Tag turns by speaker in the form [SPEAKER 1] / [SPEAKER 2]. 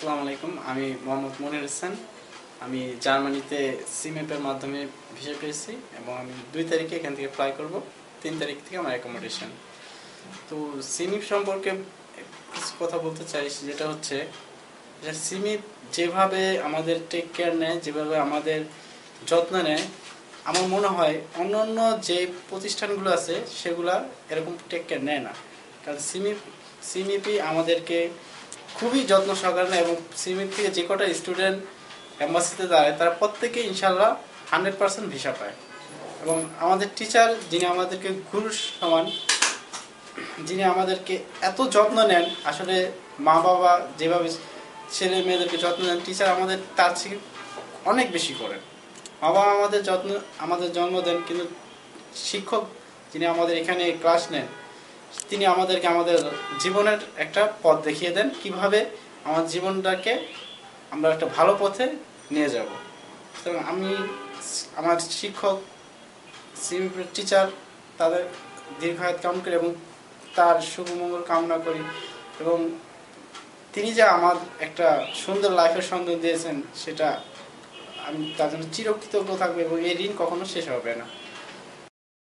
[SPEAKER 1] আসসালামু আলাইকুম। আমি মোহাম্মদ মনির হোসেন। আমি জার্মানিতে সিমেপের মাধ্যমে ভিসা পেয়েছি এবং আমি 2 তারিখে এখান থেকে ফ্লাই করব। 3 তারিখ থেকে আমার অ্যাকোমোডেশন। তো সিমিপ সম্পর্কে কিছু কথা বলতে চাই, যেটা হচ্ছে যে সিমিপ যেভাবে আমাদের টেক কেয়ার নেয়, যেভাবে আমাদের যত্ন নেয়, আমার মনে হয় অন্য যে প্রতিষ্ঠানগুলো আছে সেগুলা এরকম টেক কেয়ার নেয় না। কারণ সিমিপি আমাদেরকে খুবই যত্ন সহকারে নেয় এবং সিমিপ থেকে যে কটা স্টুডেন্ট এম্বাসিতে দাঁড়ায় তারা প্রত্যেকে ইনশাল্লাহ 100% ভিসা পায়। এবং আমাদের টিচার, যিনি আমাদেরকে গুরুর সমান, যিনি আমাদেরকে এত যত্ন নেন, আসলে মা বাবা যেভাবে ছেলে মেয়েদেরকে যত্ন নেন, টিচার আমাদের তার থেকে অনেক বেশি করেন। মা বাবা আমাদের জন্ম দেন, কিন্তু শিক্ষক যিনি আমাদের এখানে ক্লাস নেন, তিনি আমাদেরকে আমাদের জীবনের একটা পথ দেখিয়ে দেন, কিভাবে আমার জীবনটাকে আমরা একটা ভালো পথে নিয়ে যাব। সুতরাং আমি আমার শিক্ষক, সিমিপের টিচার, তাদের দীর্ঘায়ুত কামনা করি এবং তার শুভমঙ্গল কামনা করি। এবং তিনি যে আমার একটা সুন্দর লাইফের সন্ধান দিয়েছেন, সেটা আমি তার জন্য চিরকৃতজ্ঞ থাকবো এবং এই ঋণ কখনো শেষ হবে না।